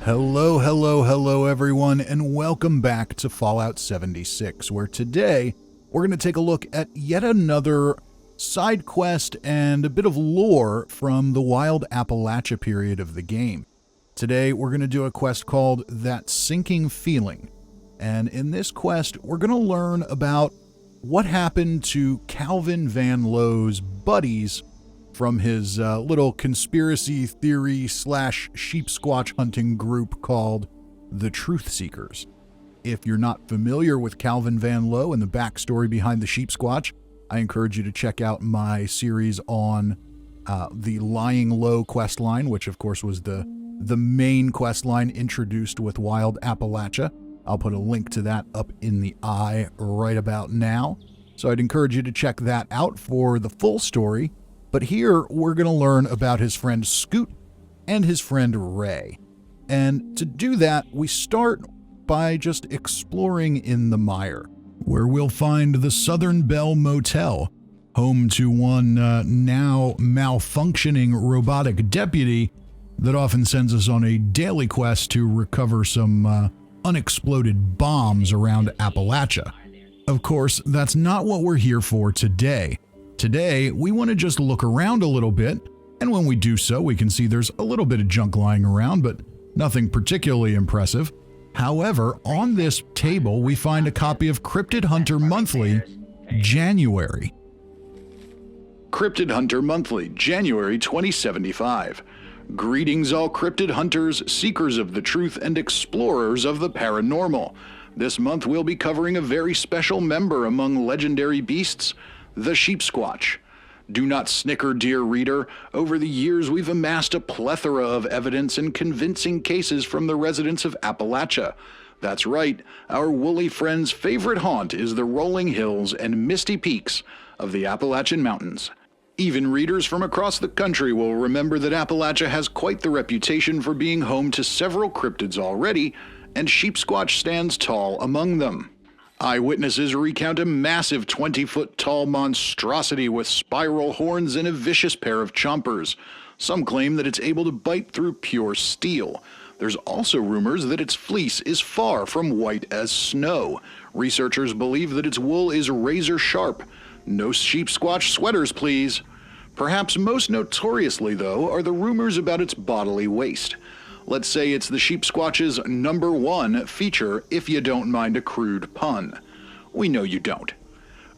Hello, hello, hello everyone, and welcome back to Fallout 76, where today we're going to take a look at yet another side quest and a bit of lore from the Wild Appalachia period of the game. Today we're going to do a quest called That Sinking Feeling, and in this quest we're going to learn about what happened to Calvin Van Lowe's buddies from his little conspiracy theory / Sheepsquatch hunting group called the Truth Seekers. If you're not familiar with Calvin Van Lowe and the backstory behind the Sheepsquatch, I encourage you to check out my series on the Lying Low questline, which of course was the main questline introduced with Wild Appalachia. I'll put a link to that up in the eye right about now. So I'd encourage you to check that out for the full story. But here we're going to learn about his friend Scoot and his friend Ray. And to do that, we start by just exploring in the Mire, where we'll find the Southern Belle Motel, home to one now malfunctioning robotic deputy that often sends us on a daily quest to recover some unexploded bombs around Appalachia. Of course, that's not what we're here for today. Today, we want to just look around a little bit, and when we do so, we can see there's a little bit of junk lying around, but nothing particularly impressive. However, on this table, we find a copy of Cryptid Hunter Monthly, January. Cryptid Hunter Monthly, January 2075. Greetings all cryptid hunters, seekers of the truth, and explorers of the paranormal. This month we'll be covering a very special member among legendary beasts, the Sheepsquatch. Do not snicker, dear reader. Over the years, we've amassed a plethora of evidence and convincing cases from the residents of Appalachia. That's right, our woolly friend's favorite haunt is the rolling hills and misty peaks of the Appalachian Mountains. Even readers from across the country will remember that Appalachia has quite the reputation for being home to several cryptids already, and Sheepsquatch stands tall among them. Eyewitnesses recount a massive 20-foot-tall monstrosity with spiral horns and a vicious pair of chompers. Some claim that it's able to bite through pure steel. There's also rumors that its fleece is far from white as snow. Researchers believe that its wool is razor sharp. No Sheepsquatch sweaters, please. Perhaps most notoriously, though, are the rumors about its bodily waste. Let's say it's the Sheepsquatch's #1 feature, if you don't mind a crude pun. We know you don't.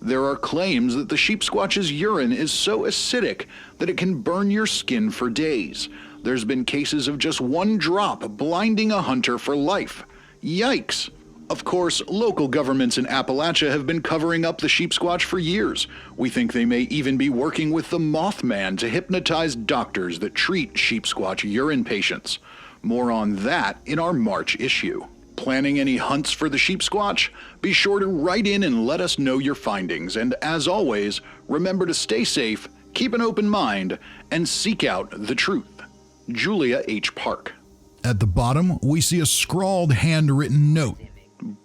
There are claims that the Sheepsquatch's urine is so acidic that it can burn your skin for days. There's been cases of just one drop blinding a hunter for life. Yikes! Of course, local governments in Appalachia have been covering up the Sheepsquatch for years. We think they may even be working with the Mothman to hypnotize doctors that treat Sheepsquatch urine patients. More on that in our March issue. Planning any hunts for the Sheepsquatch? Be sure to write in and let us know your findings. And as always, remember to stay safe, keep an open mind, and seek out the truth. Julia H. Park. At the bottom, we see a scrawled handwritten note.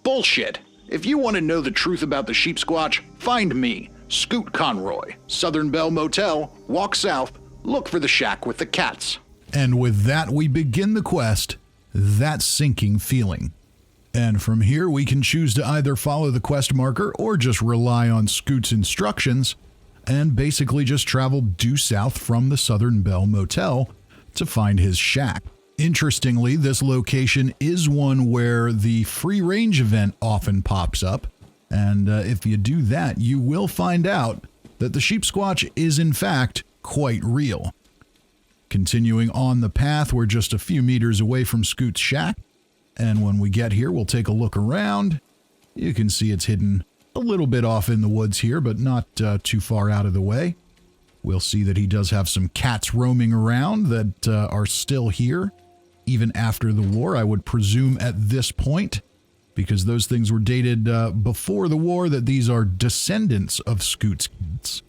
Bullshit! If you want to know the truth about the Sheepsquatch, find me, Scoot Conroy, Southern Belle Motel, walk south, look for the shack with the cats. And with that, we begin the quest, That Sinking Feeling. And from here, we can choose to either follow the quest marker or just rely on Scoot's instructions and basically just travel due south from the Southern Belle Motel to find his shack. Interestingly, this location is one where the free range event often pops up, and if you do that, you will find out that the Sheepsquatch is in fact quite real. Continuing on the path, we're just a few meters away from Scoot's shack, and when we get here, we'll take a look around. You can see it's hidden a little bit off in the woods here, but not too far out of the way. We'll see that he does have some cats roaming around that are still here, even after the war, I would presume at this point, because those things were dated before the war, that these are descendants of Scoot's cats.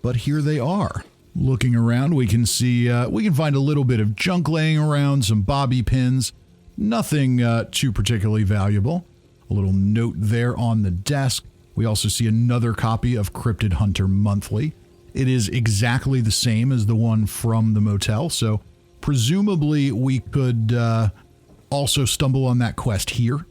But here they are. Looking around, we can see, we can find a little bit of junk laying around, some bobby pins, nothing too particularly valuable. A little note there on the desk. We also see another copy of Cryptid Hunter Monthly. It is exactly the same as the one from the motel, so presumably we could also stumble on that quest here.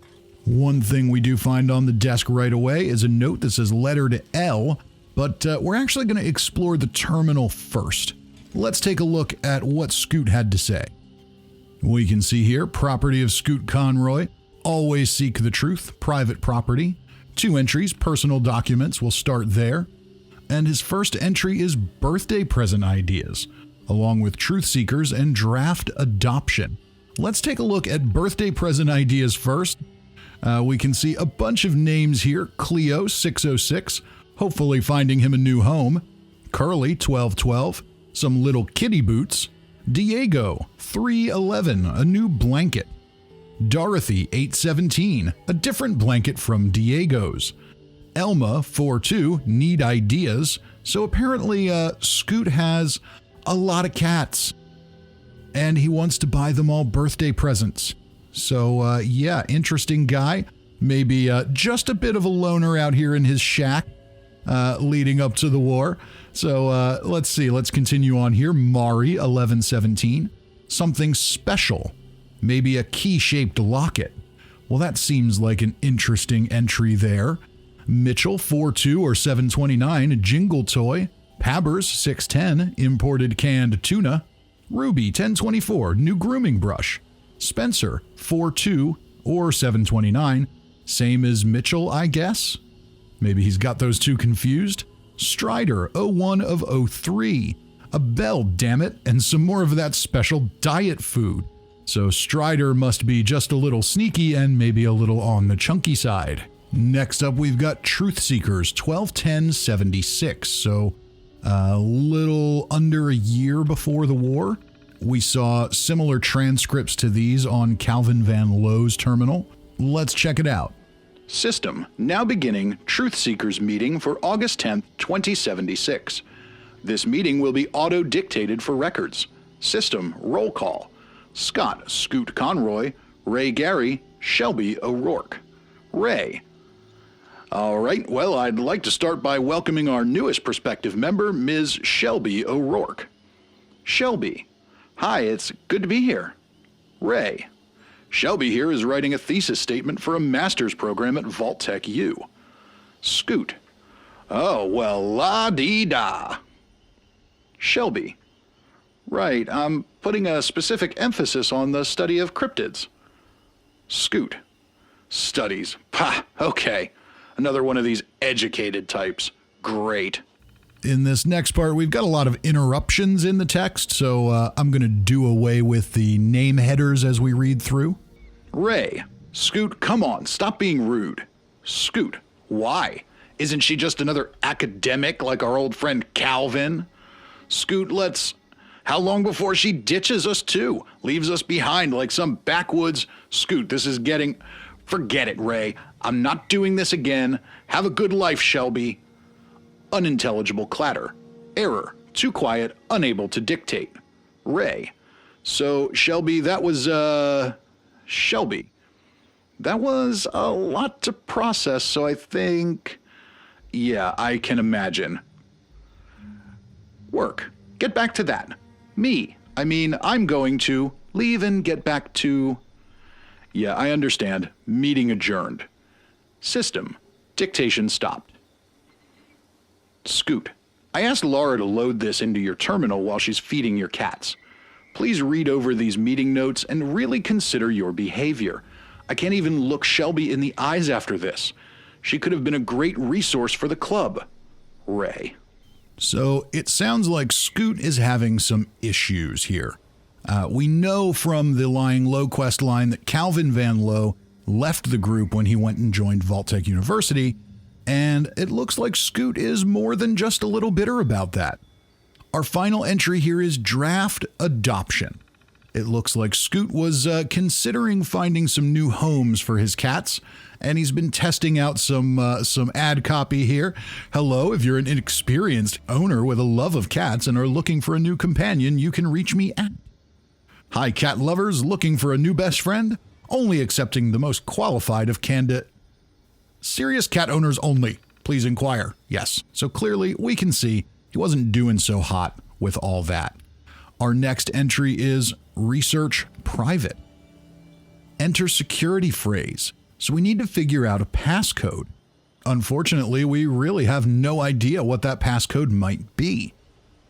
One thing we do find on the desk right away is a note that says letter to L, but we're actually going to explore the terminal first. Let's take a look at what Scoot had to say. We can see here, property of Scoot Conroy, always seek the truth, private property. 2 entries, personal documents, we'll start there. And his first entry is birthday present ideas, along with truth seekers and draft adoption. Let's take a look at birthday present ideas first. We can see a bunch of names here. Cleo, 606, hopefully finding him a new home. Curly, 1212, some little kitty boots. Diego, 311, a new blanket. Dorothy, 817, a different blanket from Diego's. Elma, 42, need ideas. So apparently Scoot has a lot of cats, and he wants to buy them all birthday presents. So yeah, interesting guy. Maybe just a bit of a loner out here in his shack leading up to the war. So let's see, let's continue on here. Mari, 1117, something special. Maybe a key-shaped locket. Well, that seems like an interesting entry there. Mitchell, 42 or 729, jingle toy. Pabbers, 610, imported canned tuna. Ruby, 1024, new grooming brush. Spencer, 42 or 729, same as Mitchell, I guess. Maybe he's got those two confused. Strider, 01 of 03, a bell, damn it, and some more of that special diet food. So Strider must be just a little sneaky and maybe a little on the chunky side. Next up, we've got Truth Seekers, 121076. So a little under a year before the war. We saw similar transcripts to these on Calvin Van Lowe's terminal. Let's check it out. System, now beginning Truth Seekers meeting for August 10th, 2076. This meeting will be auto-dictated for records. System, roll call. Scott, Scoot Conroy, Ray Gary, Shelby O'Rourke. Ray. All right, well, I'd like to start by welcoming our newest prospective member, Ms. Shelby O'Rourke. Shelby. Hi, it's good to be here. Ray. Shelby here is writing a thesis statement for a master's program at Vault-Tec U. Scoot. Oh, well, la-dee-da. Shelby. Right, I'm putting a specific emphasis on the study of cryptids. Scoot. Studies. Pah, okay. Another one of these educated types. Great. In this next part, we've got a lot of interruptions in the text, so I'm going to do away with the name headers as we read through. Ray. Scoot, come on, stop being rude. Scoot. Why? Isn't she just another academic like our old friend Calvin? Scoot, how long before she ditches us too? Leaves us behind like some backwoods? Scoot, this is getting... Forget it, Ray. I'm not doing this again. Have a good life, Shelby. Unintelligible clatter. Error. Too quiet. Unable to dictate. Ray. So, Shelby, that was, Shelby. That was a lot to process, so I think... Yeah, I can imagine. Work. Get back to that. I'm going to leave and get back to... Yeah, I understand. Meeting adjourned. System. Dictation stopped. Scoot. I asked Laura to load this into your terminal while she's feeding your cats. Please read over these meeting notes and really consider your behavior. I can't even look Shelby in the eyes after this. She could have been a great resource for the club. Ray. So it sounds like Scoot is having some issues here. We know from the Lying Low quest line that Calvin Van Lowe left the group when he went and joined Vault-Tec University, and it looks like Scoot is more than just a little bitter about that. Our final entry here is draft adoption. It looks like Scoot was considering finding some new homes for his cats, and he's been testing out some ad copy here. Hello, if you're an inexperienced owner with a love of cats and are looking for a new companion, you can reach me at... Hi, cat lovers, looking for a new best friend? Only accepting the most qualified of candidate. Serious cat owners only. Please inquire. Yes. So clearly we can see he wasn't doing so hot with all that. Our next entry is research private. enter security phrase, so we need to figure out a passcode. Unfortunately, we really have no idea what that passcode might be.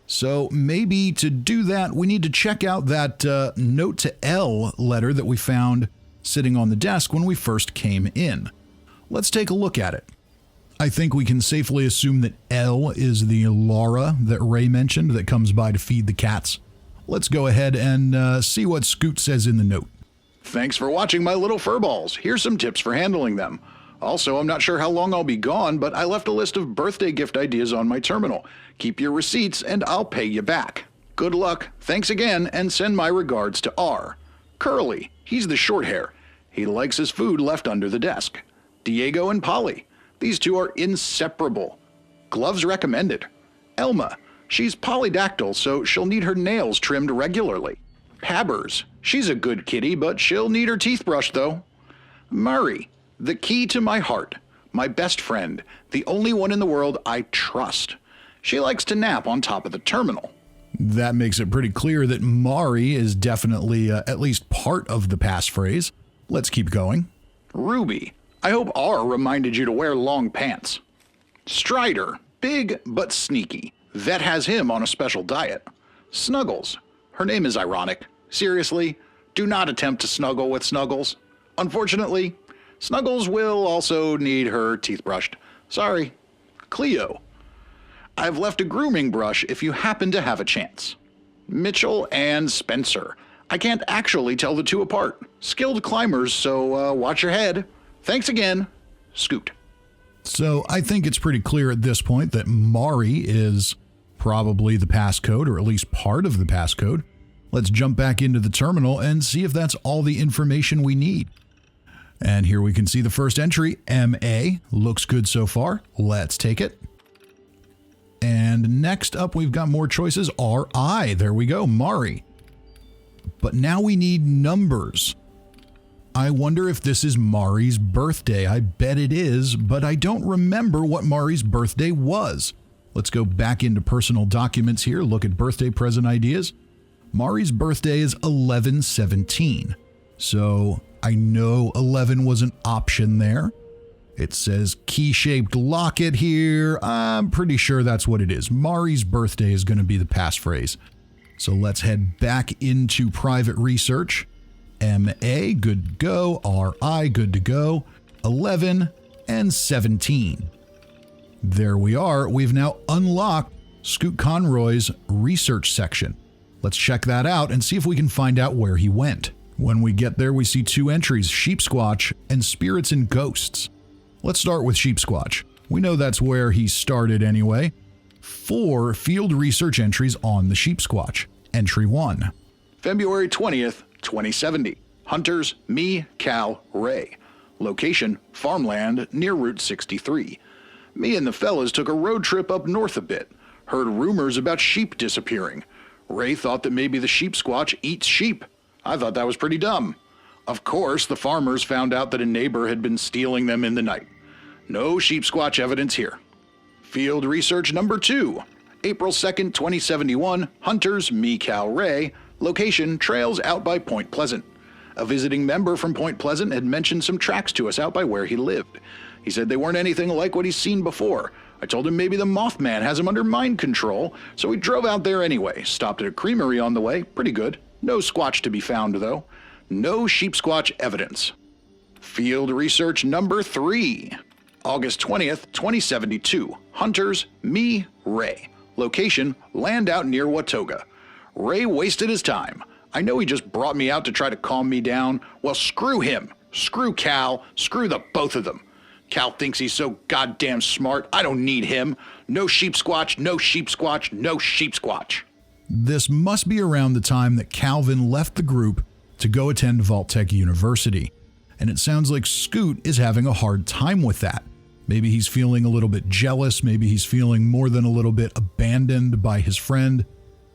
So maybe to do that, we need to check out that note to L letter that we found sitting on the desk when we first came in. Let's take a look at it. I think we can safely assume that L is the Laura that Ray mentioned that comes by to feed the cats. Let's go ahead and see what Scoot says in the note. Thanks for watching, my little furballs. Here's some tips for handling them. Also, I'm not sure how long I'll be gone, but I left a list of birthday gift ideas on my terminal. Keep your receipts and I'll pay you back. Good luck, thanks again, and send my regards to R. Curly, he's the short hair. He likes his food left under the desk. Diego and Polly, these two are inseparable. Gloves recommended. Elma, she's polydactyl, so she'll need her nails trimmed regularly. Pabbers, she's a good kitty, but she'll need her teeth brushed though. Murray, the key to my heart, my best friend, the only one in the world I trust. She likes to nap on top of the terminal. That makes it pretty clear that Mari is definitely at least part of the passphrase. Let's keep going. Ruby, I hope R reminded you to wear long pants. Strider, big but sneaky. Vet has him on a special diet. Snuggles, her name is ironic. Seriously, do not attempt to snuggle with Snuggles. Unfortunately, Snuggles will also need her teeth brushed. Sorry. Cleo, I've left a grooming brush if you happen to have a chance. Mitchell and Spencer, I can't actually tell the two apart. Skilled climbers, so watch your head. Thanks again, Scoot. So I think it's pretty clear at this point that Mari is probably the passcode, or at least part of the passcode. Let's jump back into the terminal and see if that's all the information we need. And here we can see the first entry, MA. Looks good so far. Let's take it. And next up, we've got more choices. RI. There we go, Mari. But now we need numbers. I wonder if this is Mari's birthday. I bet it is, but I don't remember what Mari's birthday was. Let's go back into personal documents here, look at birthday present ideas. Mari's birthday is 11/17. So I know 11 was an option there. It says key-shaped locket here. I'm pretty sure that's what it is. Mari's birthday is going to be the passphrase. So let's head back into private research. MA, good to go. RI, good to go. 11 and 17. There we are. We've now unlocked Scoot Conroy's research section. Let's check that out and see if we can find out where he went. When we get there, we see two entries, Sheepsquatch and Spirits and Ghosts. Let's start with Sheepsquatch. We know that's where he started anyway. 4 field research entries on the Sheepsquatch. Entry 1. February 20th, 2070. Hunters, me, Cal, Ray. Location, farmland near Route 63. Me and the fellas took a road trip up north a bit. Heard rumors about sheep disappearing. Ray thought that maybe the Sheepsquatch eats sheep. I thought that was pretty dumb. Of course, the farmers found out that a neighbor had been stealing them in the night. No Sheepsquatch evidence here. Field research number 2. April 2nd, 2071. Hunters, me, Cal, Ray. Location, trails out by Point Pleasant. A visiting member from Point Pleasant had mentioned some tracks to us out by where he lived. He said they weren't anything like what he's seen before. I told him maybe the Mothman has him under mind control, so we drove out there anyway. Stopped at a creamery on the way. Pretty good. No squatch to be found, though. No Sheepsquatch evidence. Field research number 3. August 20th, 2072. Hunters, me, Ray. Location, land out near Watoga. Ray wasted his time. I know he just brought me out to try to calm me down. Well, screw him. Screw Cal. Screw the both of them. Cal thinks he's so goddamn smart. I don't need him. No Sheepsquatch, no Sheepsquatch, no Sheepsquatch. This must be around the time that Calvin left the group to go attend Vault-Tec University. And it sounds like Scoot is having a hard time with that. Maybe he's feeling a little bit jealous. Maybe he's feeling more than a little bit abandoned by his friend.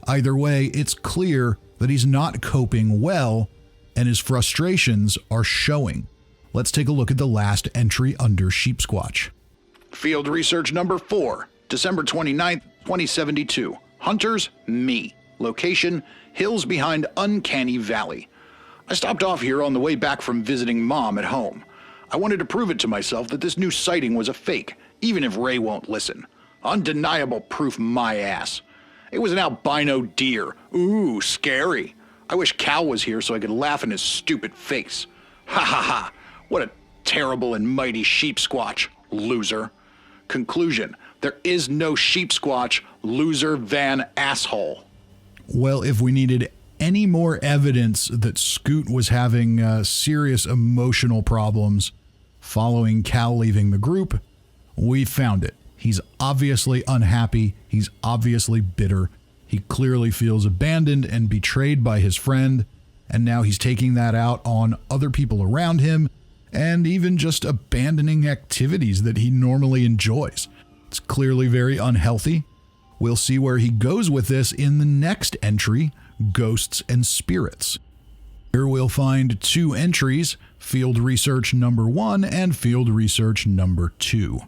Either way, it's clear that he's not coping well, and his frustrations are showing. Let's take a look at the last entry under Sheepsquatch. Field research number 4, December 29th, 2072. Hunters, me. Location, hills behind Uncanny Valley. I stopped off here on the way back from visiting Mom at home. I wanted to prove it to myself that this new sighting was a fake, even if Ray won't listen. Undeniable proof my ass. It was an albino deer. Ooh, scary. I wish Cal was here so I could laugh in his stupid face. Ha ha ha. What a terrible and mighty Sheepsquatch, loser. Conclusion: there is no Sheepsquatch, loser Van Asshole. Well, if we needed any more evidence that Scoot was having serious emotional problems following Cal leaving the group, we found it. He's obviously unhappy. He's obviously bitter. He clearly feels abandoned and betrayed by his friend, and now he's taking that out on other people around him and even just abandoning activities that he normally enjoys. It's clearly very unhealthy. We'll see where he goes with this in the next entry, Ghosts and Spirits. Here we'll find 2 entries, Field Research number 1 and Field Research number 2.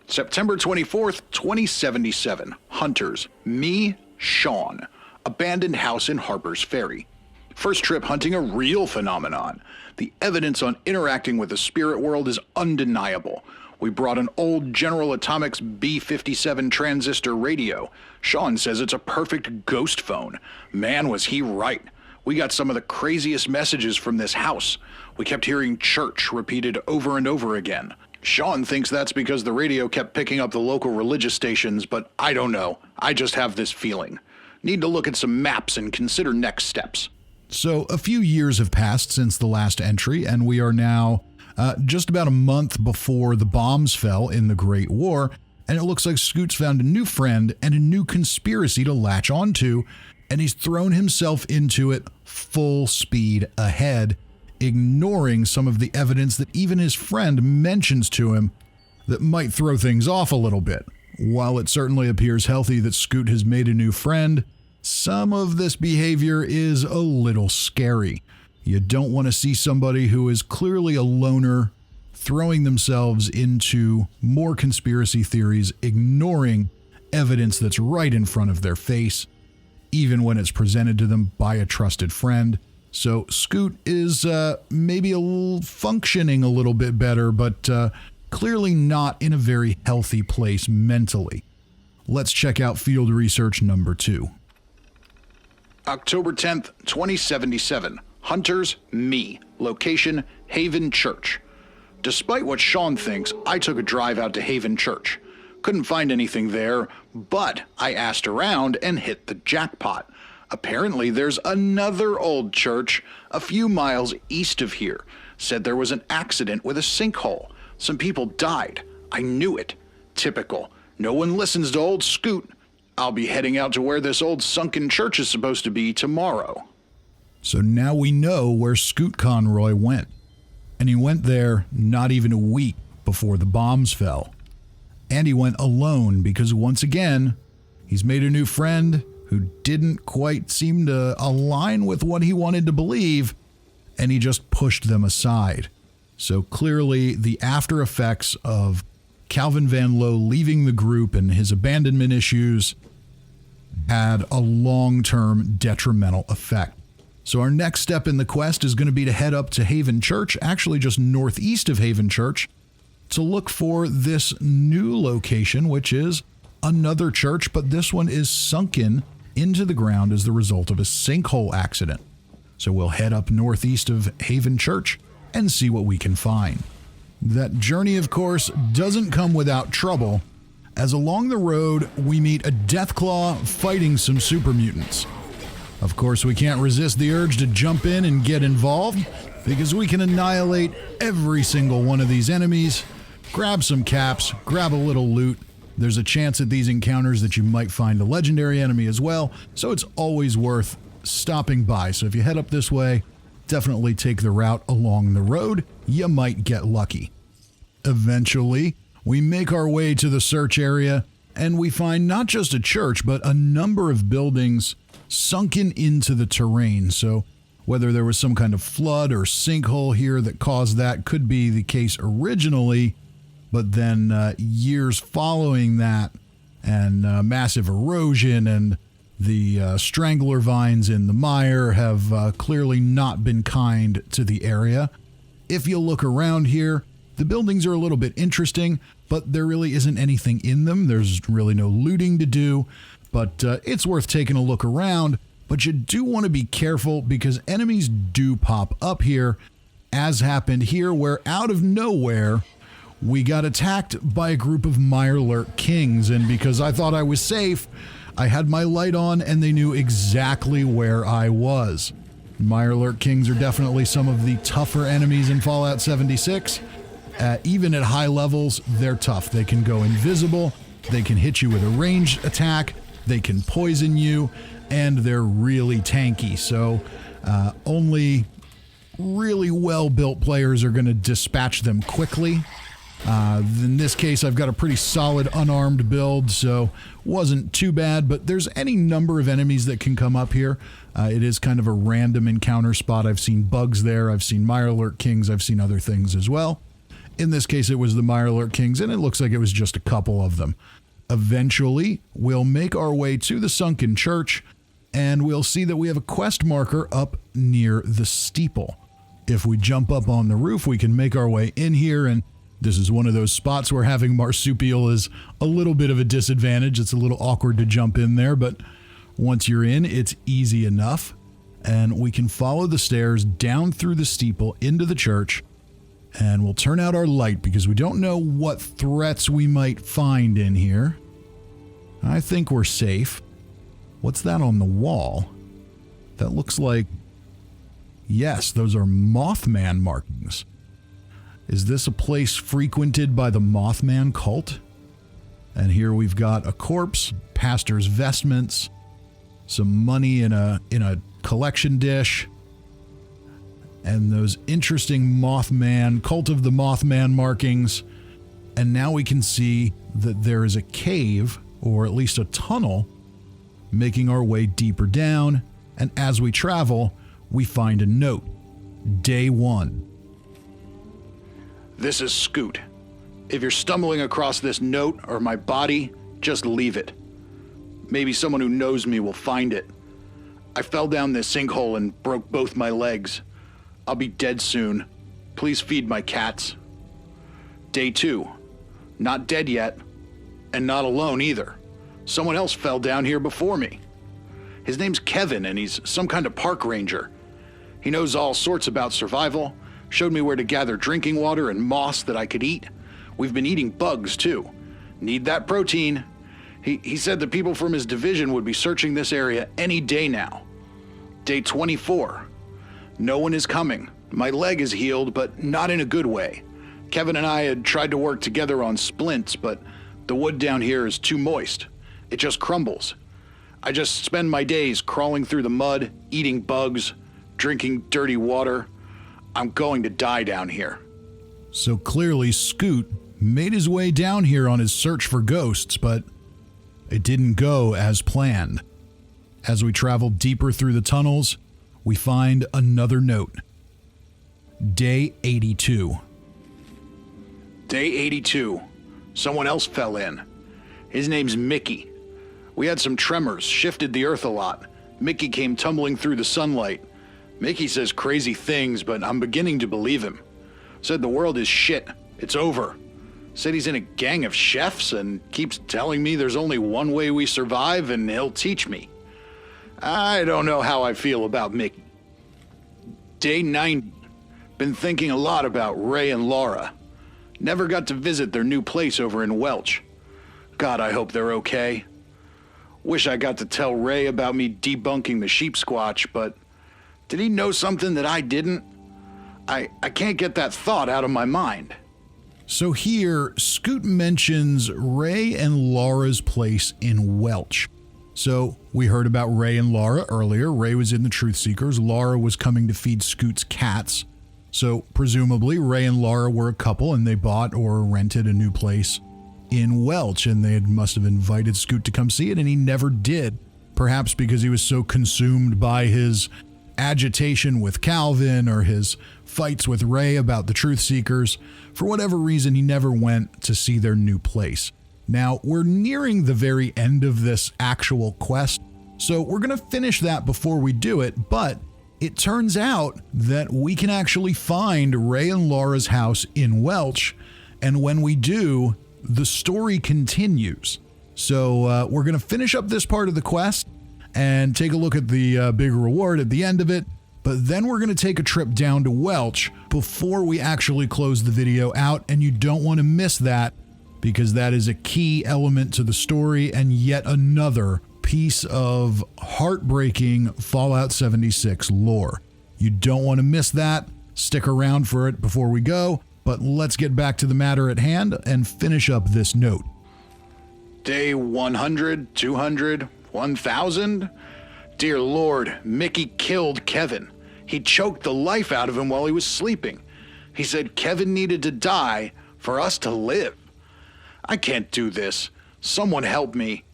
September 24th, 2077. Hunters. Me, Sean. Abandoned house in Harper's Ferry. First trip hunting a real phenomenon. The evidence on interacting with the spirit world is undeniable. We brought an old General Atomics B57 transistor radio. Sean says it's a perfect ghost phone. Man, was he right. We got some of the craziest messages from this house. We kept hearing church repeated over and over again. Sean thinks that's because the radio kept picking up the local religious stations, but I don't know. I just have this feeling. Need to look at some maps and consider next steps. So a few years have passed since the last entry, and we are now just about a month before the bombs fell in the Great War, and it looks like Scoot's found a new friend and a new conspiracy to latch onto, and he's thrown himself into it full speed ahead, ignoring some of the evidence that even his friend mentions to him that might throw things off a little bit. While it certainly appears healthy that Scoot has made a new friend, some of this behavior is a little scary. You don't want to see somebody who is clearly a loner throwing themselves into more conspiracy theories, ignoring evidence that's right in front of their face, even when it's presented to them by a trusted friend. So Scoot is maybe functioning a little bit better, but clearly not in a very healthy place mentally. Let's check out Field Research number 2. October 10th, 2077. Hunters, me. Location, Haven Church. Despite what Sean thinks, I took a drive out to Haven Church. Couldn't find anything there, but I asked around and hit the jackpot. Apparently there's another old church a few miles east of here. Said there was an accident with a sinkhole. Some people died. I knew it. Typical. No one listens to old Scoot. I'll be heading out to where this old sunken church is supposed to be tomorrow. So now we know where Scoot Conroy went. And he went there not even a week before the bombs fell. And he went alone because once again, he's made a new friend who didn't quite seem to align with what he wanted to believe, and he just pushed them aside. So clearly the after effects of Calvin Van Lowe leaving the group and his abandonment issues had a long-term detrimental effect. So our next step in the quest is going to be to head up to Haven Church, actually just northeast of Haven Church, to look for this new location, which is another church, but this one is sunken into the ground as the result of a sinkhole accident. So we'll head up northeast of Haven Church and see what we can find. That journey, of course, doesn't come without trouble, as along the road we meet a Deathclaw fighting some super mutants. Of course, we can't resist the urge to jump in and get involved, because we can annihilate every single one of these enemies, grab some caps, grab a little loot. There's a chance at these encounters that you might find a legendary enemy as well, so it's always worth stopping by. So if you head up this way, definitely take the route along the road. You might get lucky. Eventually, we make our way to the search area, and we find not just a church, but a number of buildings sunken into the terrain. So whether there was some kind of flood or sinkhole here that caused that could be the case originally, but then years following that and massive erosion and The strangler vines in the mire have clearly not been kind to the area. If you look around here, the buildings are a little bit interesting, but there really isn't anything in them. There's really no looting to do, but it's worth taking a look around. But you do want to be careful because enemies do pop up here, as happened here, where out of nowhere, we got attacked by a group of Mirelurk Kings, and because I thought I was safe, I had my light on and they knew exactly where I was. Mirelurk Kings are definitely some of the tougher enemies in Fallout 76. Even at high levels, they're tough. They can go invisible, they can hit you with a ranged attack, they can poison you, and they're really tanky. So only really well-built players are going to dispatch them quickly. In this case, I've got a pretty solid unarmed build, so wasn't too bad, but there's any number of enemies that can come up here. It is kind of a random encounter spot. I've seen bugs there, I've seen Mirelurk Kings, I've seen other things as well. In this case, it was the Mirelurk Kings, and it looks like it was just a couple of them. Eventually, we'll make our way to the sunken church, and we'll see that we have a quest marker up near the steeple. If we jump up on the roof, we can make our way in here, and this is one of those spots where having marsupial is a little bit of a disadvantage. It's a little awkward to jump in there, but once you're in, it's easy enough. And we can follow the stairs down through the steeple into the church, and we'll turn out our light because we don't know what threats we might find in here. I think we're safe. What's that on the wall? That looks like... Yes, those are Mothman markings. Is this a place frequented by the Mothman cult? And here we've got a corpse, pastor's vestments, some money in a collection dish, and those interesting Mothman, cult of the Mothman markings. And now we can see that there is a cave, or at least a tunnel, making our way deeper down. And as we travel, we find a note. Day 1. This is Scoot. If you're stumbling across this note or my body, just leave it. Maybe someone who knows me will find it. I fell down this sinkhole and broke both my legs. I'll be dead soon. Please feed my cats. Day 2. Not dead yet, and not alone either. Someone else fell down here before me. His name's Kevin, and he's some kind of park ranger. He knows all sorts about survival, showed me where to gather drinking water and moss that I could eat. We've been eating bugs, too. Need that protein. He said the people from his division would be searching this area any day now. Day 24. No one is coming. My leg is healed, but not in a good way. Kevin and I had tried to work together on splints, but the wood down here is too moist. It just crumbles. I just spend my days crawling through the mud, eating bugs, drinking dirty water. I'm going to die down here. So clearly Scoot made his way down here on his search for ghosts, but it didn't go as planned. As we travel deeper through the tunnels, we find another note. Day 82. Day 82. Someone else fell in. His name's Mickey. We had some tremors, shifted the earth a lot. Mickey came tumbling through the sunlight. Mickey says crazy things, but I'm beginning to believe him. Said the world is shit. It's over. Said he's in a gang of chefs and keeps telling me there's only one way we survive and he'll teach me. I don't know how I feel about Mickey. Day 90. Been thinking a lot about Ray and Laura. Never got to visit their new place over in Welch. God, I hope they're okay. Wish I got to tell Ray about me debunking the Sheepsquatch, but did he know something that I didn't? I can't get that thought out of my mind. So here, Scoot mentions Ray and Laura's place in Welch. So we heard about Ray and Laura earlier. Ray was in the Truth Seekers. Laura was coming to feed Scoot's cats. So presumably Ray and Laura were a couple and they bought or rented a new place in Welch, and they must have invited Scoot to come see it, and he never did. Perhaps because he was so consumed by his agitation with Calvin or his fights with Ray about the Truth Seekers. For whatever reason, he never went to see their new place. Now, we're nearing the very end of this actual quest, So we're going to finish that before we do it, but it turns out that we can actually find Ray and Laura's house in Welch, and when we do, the story continues. So we're going to finish up this part of the quest and take a look at the big reward at the end of it, but then we're going to take a trip down to Welch before we actually close the video out, and you don't want to miss that because that is a key element to the story and yet another piece of heartbreaking Fallout 76 lore. You don't want to miss that. Stick around for it before we go, but let's get back to the matter at hand and finish up this note. Day 100, 200, 1000? Dear Lord, Mickey killed Kevin. He choked the life out of him while he was sleeping. He said Kevin needed to die for us to live. I can't do this. Someone help me.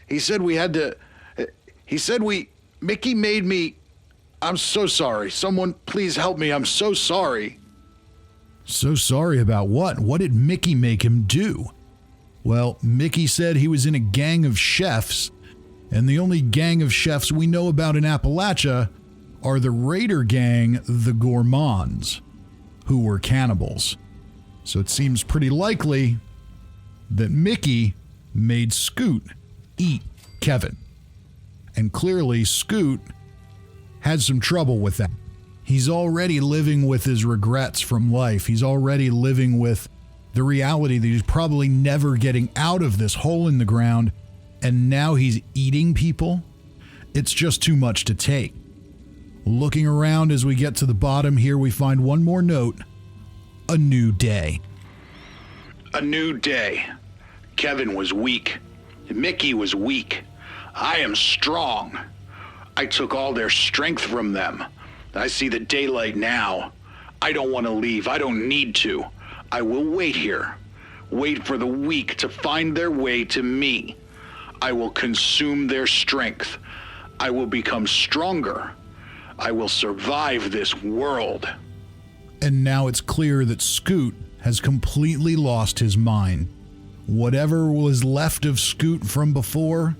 Mickey made me. I'm so sorry. Someone please help me. I'm so sorry. So sorry about what? What did Mickey make him do? Well, Mickey said he was in a gang of chefs, and the only gang of chefs we know about in Appalachia are the Raider gang, the Gourmands, who were cannibals. So it seems pretty likely that Mickey made Scoot eat Kevin. And clearly Scoot had some trouble with that. He's already living with his regrets from life. He's already living with the reality that he's probably never getting out of this hole in the ground, and now he's eating people. It's just too much to take. Looking around as we get to the bottom here, we find one more note. A new day. A new day. Kevin was weak. Mickey was weak. I am strong. I took all their strength from them. I see the daylight now. I don't want to leave. I don't need to. I will wait here. Wait for the weak to find their way to me. I will consume their strength. I will become stronger. I will survive this world. And now it's clear that Scoot has completely lost his mind. Whatever was left of Scoot from before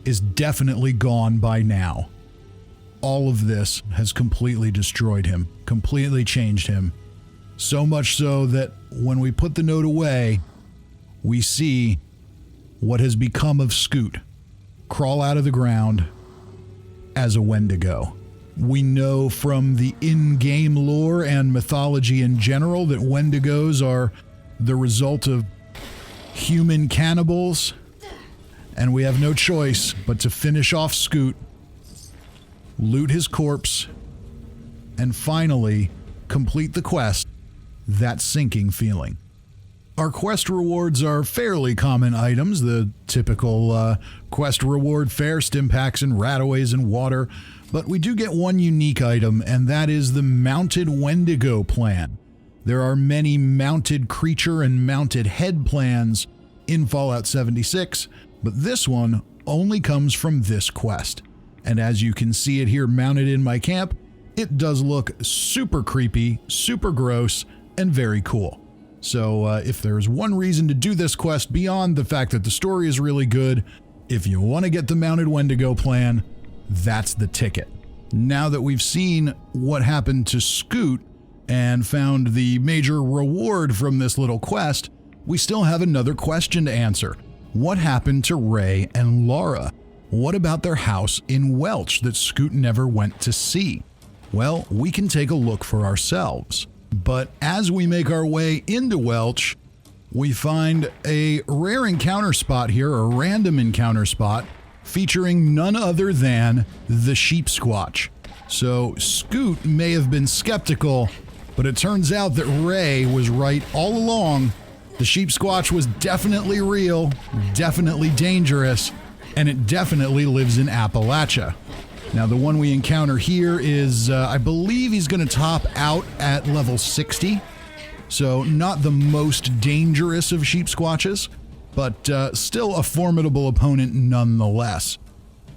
is definitely gone by now. All of this has completely destroyed him, completely changed him. So much so that when we put the note away, we see what has become of Scoot crawl out of the ground as a Wendigo. We know from the in-game lore and mythology in general that Wendigos are the result of human cannibals, and we have no choice but to finish off Scoot, loot his corpse, and finally complete the quest, That Sinking Feeling. Our quest rewards are fairly common items, the typical quest reward fare, stimpaks and rataways and water, but we do get one unique item, and that is the Mounted Wendigo plan. There are many mounted creature and mounted head plans in Fallout 76, but this one only comes from this quest. And as you can see it here mounted in my camp, it does look super creepy, super gross, and very cool. So if there's one reason to do this quest beyond the fact that the story is really good, if you want to get the Mounted Wendigo plan, that's the ticket. Now that we've seen what happened to Scoot and found the major reward from this little quest, we still have another question to answer. What happened to Ray and Laura? What about their house in Welch that Scoot never went to see? Well, we can take a look for ourselves. But as we make our way into Welch, we find a rare encounter spot here, a random encounter spot, featuring none other than the Sheepsquatch. So Scoot may have been skeptical, but it turns out that Ray was right all along. The Sheepsquatch was definitely real, definitely dangerous, and it definitely lives in Appalachia. Now, the one we encounter here is, I believe he's going to top out at level 60. So not the most dangerous of Sheepsquatches, but still a formidable opponent nonetheless.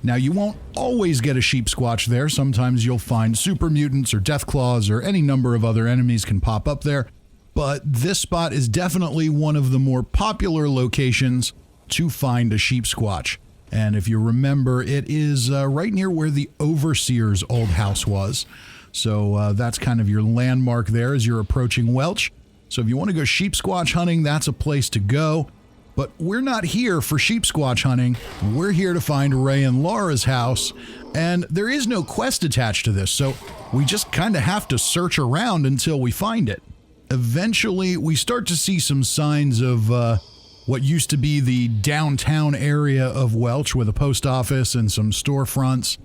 Now, you won't always get a Sheepsquatch there. Sometimes you'll find super mutants or deathclaws or any number of other enemies can pop up there. But this spot is definitely one of the more popular locations to find a Sheepsquatch. And if you remember, it is right near where the overseer's old house was. So that's kind of your landmark there as you're approaching Welch. So if you want to go Sheepsquatch hunting, that's a place to go. But we're not here for Sheepsquatch hunting. We're here to find Ray and Laura's house. And there is no quest attached to this, so we just kind of have to search around until we find it. Eventually, we start to see some signs of what used to be the downtown area of Welch with a post office and some storefronts.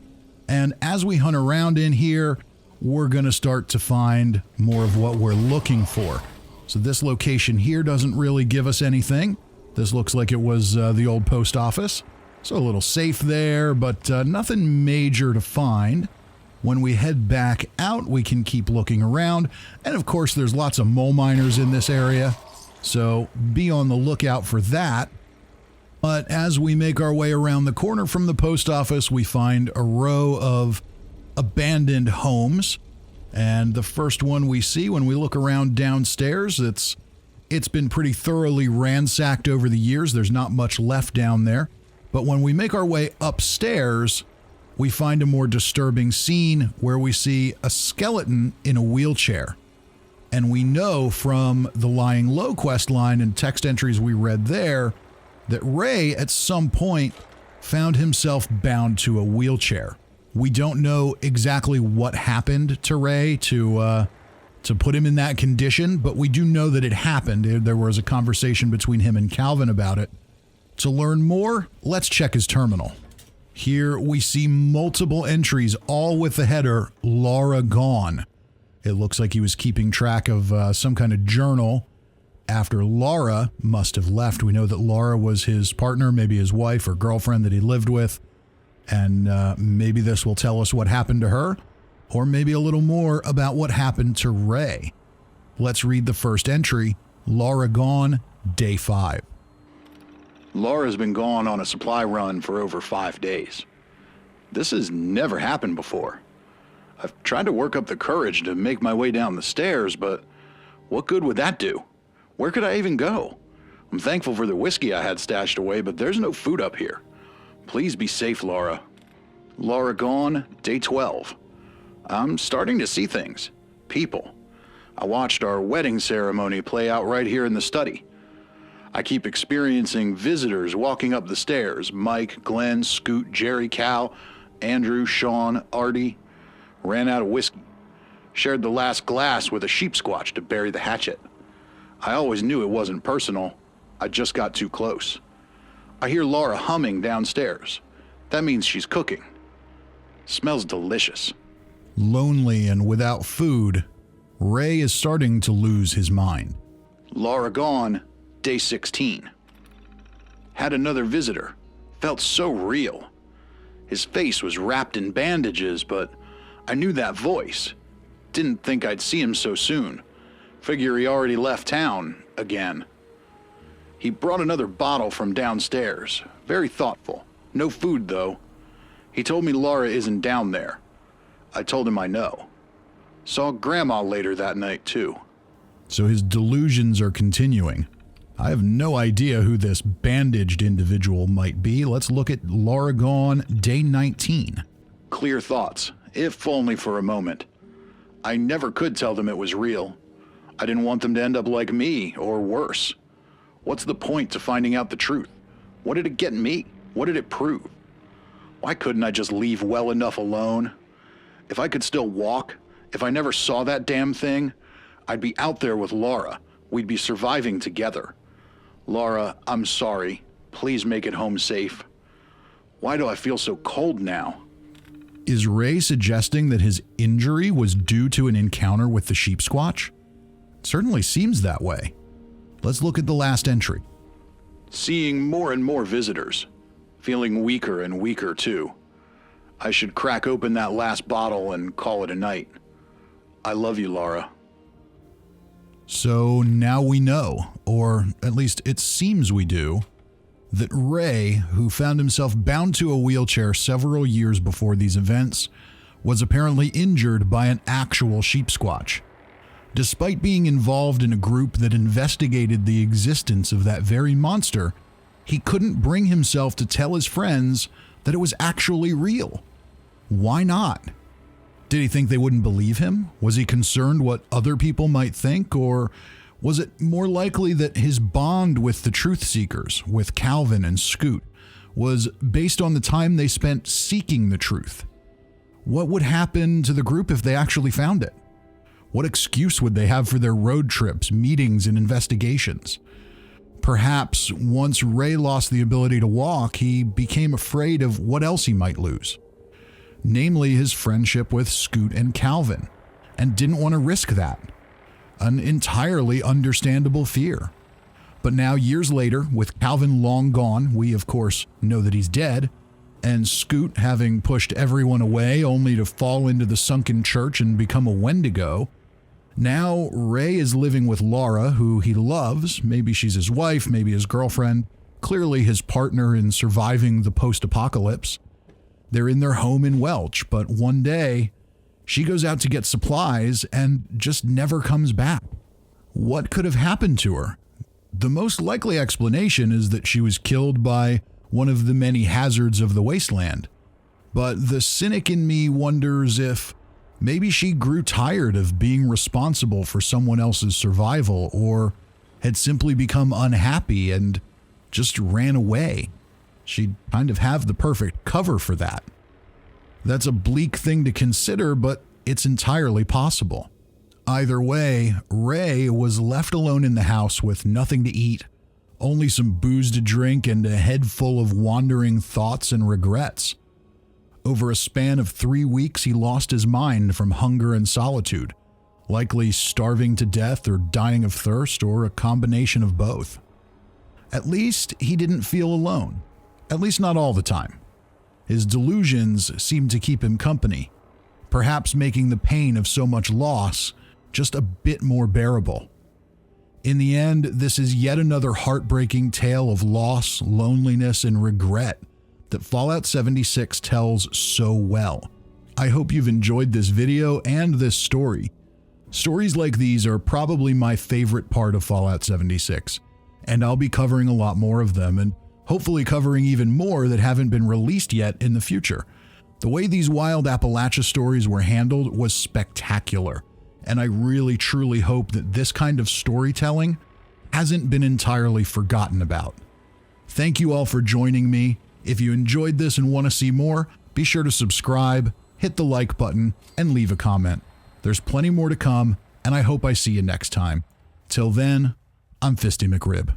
And as we hunt around in here, we're going to start to find more of what we're looking for. So this location here doesn't really give us anything. This looks like it was the old post office. So a little safe there, but nothing major to find. When we head back out, we can keep looking around. And of course, there's lots of mole miners in this area. So be on the lookout for that. But as we make our way around the corner from the post office, we find a row of abandoned homes. And the first one we see when we look around downstairs, it's been pretty thoroughly ransacked over the years. There's not much left down there. But when we make our way upstairs, we find a more disturbing scene where we see a skeleton in a wheelchair. And we know from the Lying Low quest line and text entries we read there that Ray at some point found himself bound to a wheelchair. We don't know exactly what happened to Ray to put him in that condition, but we do know that it happened. There was a conversation between him and Calvin about it. To learn more, let's check his terminal. Here we see multiple entries, all with the header, Laura Gone. It looks like he was keeping track of some kind of journal after Laura must have left. We know that Laura was his partner, maybe his wife or girlfriend that he lived with. And maybe this will tell us what happened to her, or maybe a little more about what happened to Ray. Let's read the first entry, Laura Gone, Day 5. Laura's been gone on a supply run for over 5 days. This has never happened before. I've tried to work up the courage to make my way down the stairs, but what good would that do? Where could I even go? I'm thankful for the whiskey I had stashed away, but there's no food up here. Please be safe, Laura. Laura Gone, Day 12. I'm starting to see things. People. I watched our wedding ceremony play out right here in the study. I keep experiencing visitors walking up the stairs. Mike, Glenn, Scoot, Jerry, Cal, Andrew, Sean, Artie. Ran out of whiskey. Shared the last glass with a Sheepsquatch to bury the hatchet. I always knew it wasn't personal. I just got too close. I hear Laura humming downstairs. That means she's cooking. Smells delicious. Lonely and without food, Ray is starting to lose his mind. Laura Gone, Day 16. Had another visitor. Felt so real. His face was wrapped in bandages, but I knew that voice. Didn't think I'd see him so soon. Figure he already left town again. He brought another bottle from downstairs. Very thoughtful. No food, though. He told me Laura isn't down there. I told him I know. Saw Grandma later that night, too. So his delusions are continuing. I have no idea who this bandaged individual might be. Let's look at Laura Gone, Day 19. Clear thoughts, if only for a moment. I never could tell them it was real. I didn't want them to end up like me, or worse. What's the point to finding out the truth? What did it get me? What did it prove? Why couldn't I just leave well enough alone? If I could still walk, if I never saw that damn thing, I'd be out there with Laura. We'd be surviving together. Laura, I'm sorry. Please make it home safe. Why do I feel so cold now? Is Ray suggesting that his injury was due to an encounter with the Sheepsquatch? It certainly seems that way. Let's look at the last entry. Seeing more and more visitors. Feeling weaker and weaker, too. I should crack open that last bottle and call it a night. I love you, Laura. So now we know, or at least it seems we do, that Ray, who found himself bound to a wheelchair several years before these events, was apparently injured by an actual Sheepsquatch. Despite being involved in a group that investigated the existence of that very monster, he couldn't bring himself to tell his friends that it was actually real. Why not? Did he think they wouldn't believe him? Was he concerned what other people might think? Or was it more likely that his bond with the truth seekers, with Calvin and Scoot, was based on the time they spent seeking the truth? What would happen to the group if they actually found it? What excuse would they have for their road trips, meetings, and investigations? Perhaps once Ray lost the ability to walk, he became afraid of what else he might lose, namely his friendship with Scoot and Calvin, and didn't want to risk that. An entirely understandable fear. But now, years later, with Calvin long gone, we of course know that he's dead, and Scoot having pushed everyone away only to fall into the sunken church and become a Wendigo, now Ray is living with Laura, who he loves. Maybe she's his wife, maybe his girlfriend, clearly his partner in surviving the post-apocalypse. They're in their home in Welch, but one day, she goes out to get supplies and just never comes back. What could have happened to her? The most likely explanation is that she was killed by one of the many hazards of the wasteland. But the cynic in me wonders if maybe she grew tired of being responsible for someone else's survival, or had simply become unhappy and just ran away. She'd kind of have the perfect cover for that. That's a bleak thing to consider, but it's entirely possible. Either way, Ray was left alone in the house with nothing to eat, only some booze to drink, and a head full of wandering thoughts and regrets. Over a span of 3 weeks, he lost his mind from hunger and solitude, likely starving to death or dying of thirst, or a combination of both. At least he didn't feel alone, at least not all the time. His delusions seemed to keep him company, perhaps making the pain of so much loss just a bit more bearable. In the end, this is yet another heartbreaking tale of loss, loneliness, and regret that Fallout 76 tells so well. I hope you've enjoyed this video and this story. Stories like these are probably my favorite part of Fallout 76, and I'll be covering a lot more of them, and hopefully covering even more that haven't been released yet in the future. The way these wild Appalachia stories were handled was spectacular, and I really truly hope that this kind of storytelling hasn't been entirely forgotten about. Thank you all for joining me. If you enjoyed this and want to see more, be sure to subscribe, hit the like button, and leave a comment. There's plenty more to come, and I hope I see you next time. Till then, I'm Fisty McRib.